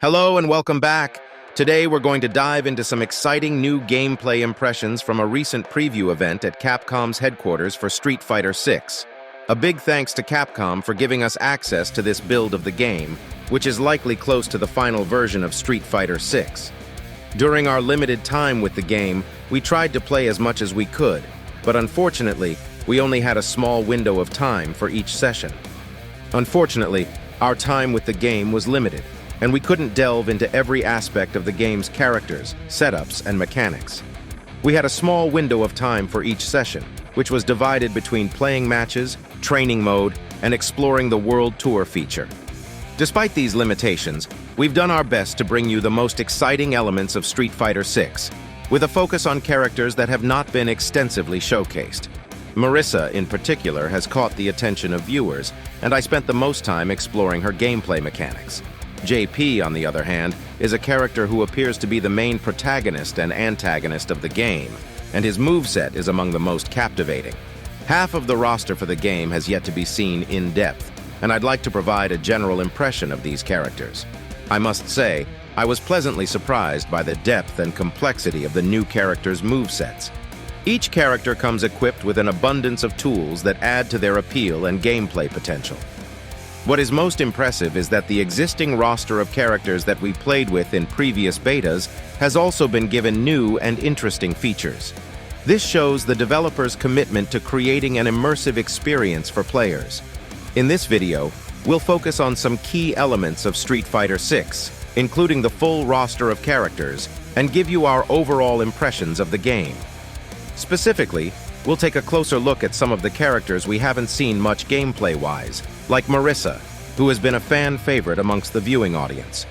Hello and welcome back. Today we're going to dive into some exciting new gameplay impressions from a recent preview event at Capcom's headquarters for Street Fighter 6. A big thanks to Capcom for giving us access to this build of the game, which is likely close to the final version of Street Fighter 6. During our limited time with the game, we tried to play as much as we could, but unfortunately, we only had a small window of time for each session. Unfortunately, our time with the game was limited, and we couldn't delve into every aspect of the game's characters, setups, and mechanics. We had a small window of time for each session, which was divided between playing matches, training mode, and exploring the World Tour feature. Despite these limitations, we've done our best to bring you the most exciting elements of Street Fighter 6, with a focus on characters that have not been extensively showcased. Marissa, in particular, has caught the attention of viewers, and I spent the most time exploring her gameplay mechanics. JP, on the other hand, is a character who appears to be the main protagonist and antagonist of the game, and his moveset is among the most captivating. Half of the roster for the game has yet to be seen in depth, and I'd like to provide a general impression of these characters. I must say, I was pleasantly surprised by the depth and complexity of the new characters' movesets. Each character comes equipped with an abundance of tools that add to their appeal and gameplay potential. What is most impressive is that the existing roster of characters that we played with in previous betas has also been given new and interesting features. This shows the developers' commitment to creating an immersive experience for players. In this video, we'll focus on some key elements of Street Fighter 6, including the full roster of characters, and give you our overall impressions of the game. Specifically, we'll take a closer look at some of the characters we haven't seen much gameplay-wise, like Marissa, who has been a fan favorite amongst the viewing audience.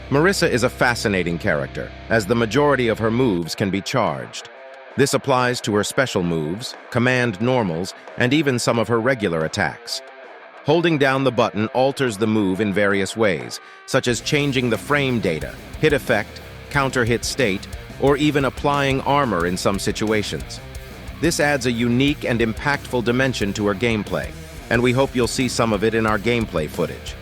Marissa is a fascinating character, as the majority of her moves can be charged. This applies to her special moves, command normals, and even some of her regular attacks. Holding down the button alters the move in various ways, such as changing the frame data, hit effect, counter-hit state, or even applying armor in some situations. This adds a unique and impactful dimension to her gameplay, and we hope you'll see some of it in our gameplay footage.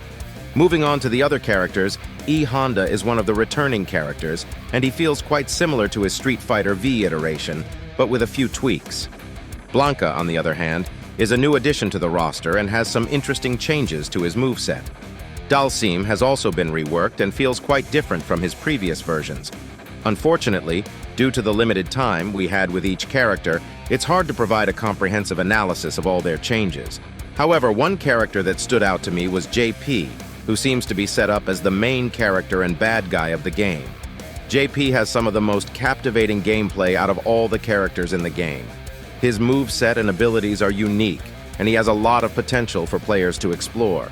Moving on to the other characters, E. Honda is one of the returning characters, and he feels quite similar to his Street Fighter V iteration, but with a few tweaks. Blanca, on the other hand, is a new addition to the roster and has some interesting changes to his moveset. Dalsim has also been reworked and feels quite different from his previous versions. Unfortunately, due to the limited time we had with each character, it's hard to provide a comprehensive analysis of all their changes. However, one character that stood out to me was JP, who seems to be set up as the main character and bad guy of the game. JP has some of the most captivating gameplay out of all the characters in the game. His moveset and abilities are unique, and he has a lot of potential for players to explore.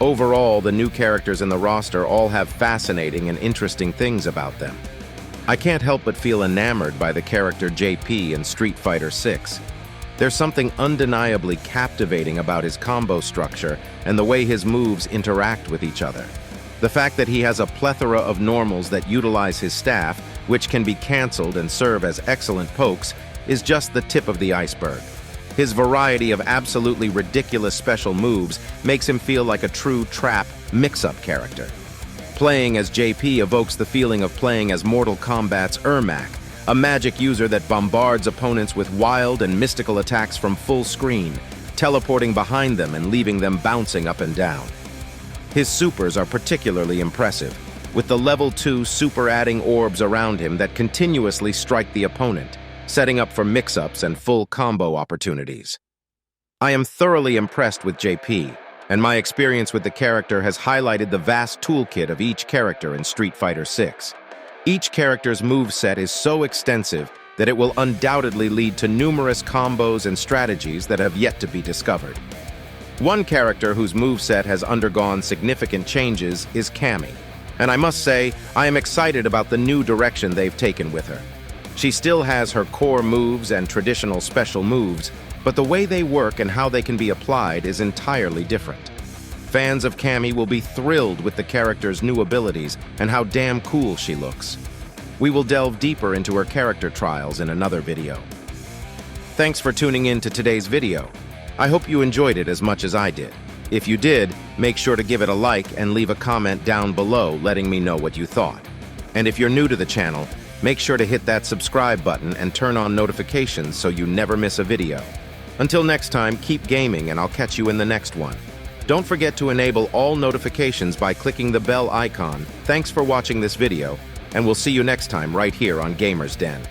Overall, the new characters in the roster all have fascinating and interesting things about them. I can't help but feel enamored by the character JP in Street Fighter 6. There's something undeniably captivating about his combo structure and the way his moves interact with each other. The fact that he has a plethora of normals that utilize his staff, which can be cancelled and serve as excellent pokes, is just the tip of the iceberg. His variety of absolutely ridiculous special moves makes him feel like a true trap mix-up character. Playing as JP evokes the feeling of playing as Mortal Kombat's Ermac, a magic user that bombards opponents with wild and mystical attacks from full screen, teleporting behind them and leaving them bouncing up and down. His supers are particularly impressive, with the level 2 super adding orbs around him that continuously strike the opponent, setting up for mix-ups and full combo opportunities. I am thoroughly impressed with JP, and my experience with the character has highlighted the vast toolkit of each character in Street Fighter 6. Each character's moveset is so extensive that it will undoubtedly lead to numerous combos and strategies that have yet to be discovered. One character whose moveset has undergone significant changes is Cammy, and I must say, I am excited about the new direction they've taken with her. She still has her core moves and traditional special moves, but the way they work and how they can be applied is entirely different. Fans of Cammy will be thrilled with the character's new abilities and how damn cool she looks. We will delve deeper into her character trials in another video. Thanks for tuning in to today's video. I hope you enjoyed it as much as I did. If you did, make sure to give it a like and leave a comment down below letting me know what you thought. And if you're new to the channel, make sure to hit that subscribe button and turn on notifications so you never miss a video. Until next time, keep gaming and I'll catch you in the next one. Don't forget to enable all notifications by clicking the bell icon. Thanks for watching this video, and we'll see you next time right here on Gamers Den.